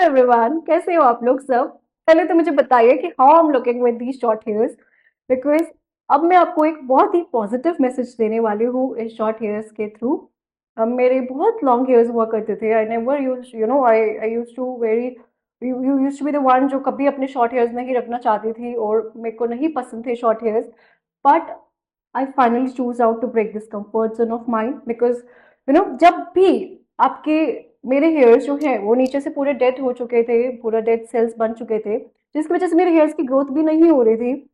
Everyone, कैसे हो आप लोग सब? पहले तो मुझे बताइए कि how I am looking with these short hairs, because अब मैं आपको एक बहुत ही पॉजिटिव मैसेज देने वाली हूँ इस शॉर्ट हेयर्स के थ्रू। अब मेरे बहुत लॉन्ग हेयर्स हुआ करते थे। I never use you know I use to very you use to be the one जो कभी अपने शॉर्ट हेयर्स नहीं रखना चाहती थी, और मेरे को नहीं पसंद थे short hairs. But I finally choose out to break this comfort zone of mind, because जब भी आपके मेरे हेयर्स जो है वो नीचे से पूरे डेड हो चुके थे, पूरा डेड सेल्स बन चुके थे, जिसकी वजह से मेरे हेयर्स की ग्रोथ भी नहीं हो रही थी।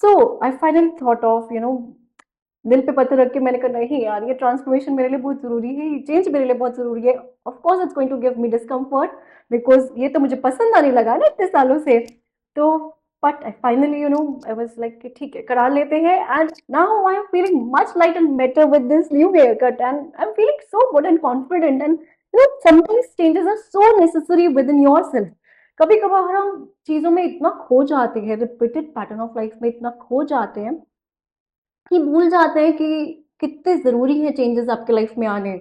सो आई फाइनली थॉट ऑफ दिल पे पत्थर रख के मैंने कहा नहीं यार, ये ट्रांसफॉर्मेशन मेरे लिए बहुत जरूरी है, ये चेंज मेरे लिए बहुत जरूरी है। Of course it's going to give me discomfort, because ये तो मुझे पसंद आने लगा ना इतने सालों से। तो but I finally I was like कि ठीक है, करा लेते हैं। And now I am feeling much light and better with this new hair cut, and I am feeling so good and confident. And sometimes changes are so necessary within your yourself कभार हम चीजों में इतना खो जाते हैं, repeated pattern of life में इतना खो जाते हैं कि भूल जाते हैं कि कितने ज़रूरी है चेंजेस आपके लाइफ में आने।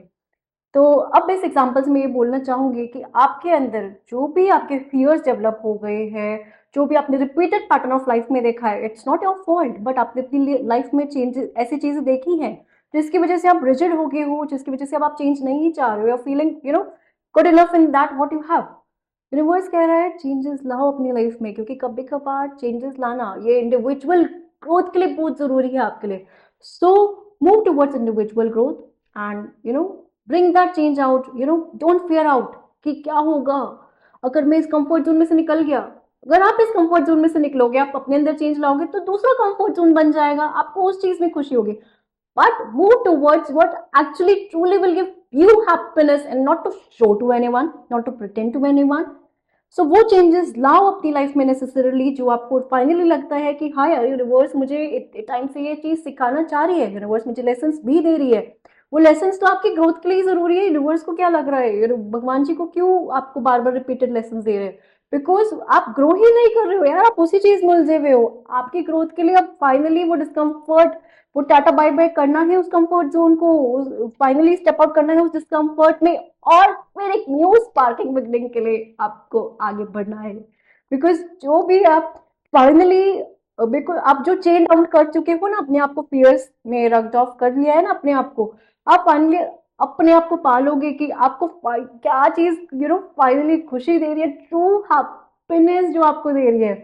तो अब इस एग्जांपल से मैं ये बोलना चाहूँगी कि आपके अंदर जो भी आपके फियर्स डेवलप हो गए हैं, जो भी आपने रिपीटेड पैटर्न ऑफ लाइफ में देखा है, it's not your fault, but आपने अपनी लाइफ में चेंजेस, ऐसी चीज़ें देखी हैं जिसकी वजह से आप रिजिड हो गए हो, जिसकी वजह से अब आप चेंज नहीं चाह रहे हो, feeling good enough in that what you have. Universe कह रहा है चेंजेस लाओ अपनी लाइफ में, क्योंकि कभी कभार चेंजेस लाना ये इंडिविजुअल ग्रोथ के लिए बहुत जरूरी है आपके लिए। So move towards individual growth, and bring that change out. Don't fear out कि क्या होगा अगर मैं इस कंफर्ट जोन में से निकल गया। अगर आप इस कंफर्ट जोन में से निकलोगे, आप अपने अंदर चेंज लाओगे, तो दूसरा कंफर्ट जोन बन जाएगा, आपको उस चीज में खुशी होगी। But move towards what actually truly will give you happiness, and not to show to anyone, not to pretend to anyone. सो वो चेंजेस लाओ अपनी लाइफ में नेसेसरली, जो आपको फाइनली लगता है कि हाँ यार, यूनिवर्स मुझे इतने टाइम से ये चीज सिखाना चाह रही है, यूनिवर्स मुझे लेसन भी दे रही है। वो लेसन तो आपकी ग्रोथ के लिए ही जरूरी है। यूनिवर्स को क्या लग रहा है, भगवान जी को क्यों आपको बार बार रिपीटेड लेसन दे रहे हैं? बिकॉज आप ग्रो ही नहीं कर रहे हो यार, आप उसी चीज में उलझे हुए हो। आपकी ग्रोथ के लिए अब फाइनली वो डिस्कम्फर्ट, वो टाटा बाय बाय करना है उस कंफर्ट जोन को, फाइनली स्टेप आउट करना है उस डिस्कम्फर्ट में, और फिर एक न्यू स्पार्किंग बिगनिंग के लिए आपको आगे बढ़ना है। बिकॉज जो भी आप फाइनली, बिकॉज आप जो चेंज आउट कर चुके हो ना, अपने आप को फियर्स में रक्ड ऑफ कर लिया है ना अपने आप को, आप फाइनली अपने आप को पालोगे कि आपको क्या चीज फाइनली खुशी दे रही है, ट्रू हैप्पीनेस जो आपको दे रही है।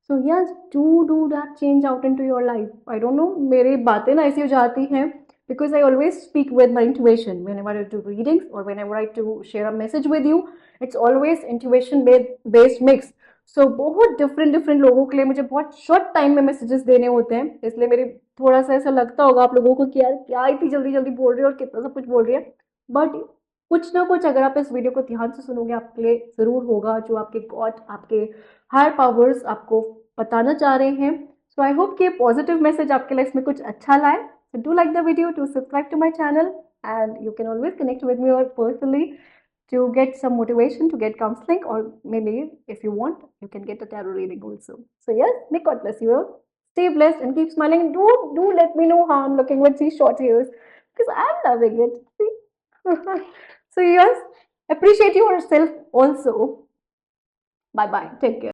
So yes, do that change out into your life. I don't know, मेरी बातें ना ऐसी हो जाती हैं because I always speak with my intuition whenever I do readings or whenever I do share a message with you. It's always intuition based mix. So बहुत different different लोगों के लिए मुझे बहुत शॉर्ट टाइम में मैसेजेस देने होते हैं, इसलिए मेरी थोड़ा सा ऐसा लगता होगा आप लोगों को कि यार क्या इतनी जल्दी जल्दी बोल रही है और कितना सब कुछ बोल रही है। बट कुछ ना कुछ अगर आप इस वीडियो को ध्यान से सुनोगे, आपके लिए जरूर होगा जो आपके गॉड, आपके हायर पावर्स आपको बताना चाह रहे हैं। सो आई होप कि ये पॉजिटिव मैसेज आपके लाइफ में कुछ अच्छा लाए। So do like the video, to subscribe to my channel, and you can always connect with me or personally to get some motivation, to get counseling, or maybe if you want, you can get a tarot reading also. So yes, may God bless you all. Stay blessed and keep smiling. And do let me know how I'm looking with these short hairs, because I'm loving it. See? So yes, appreciate yourself also. Bye bye. Take care.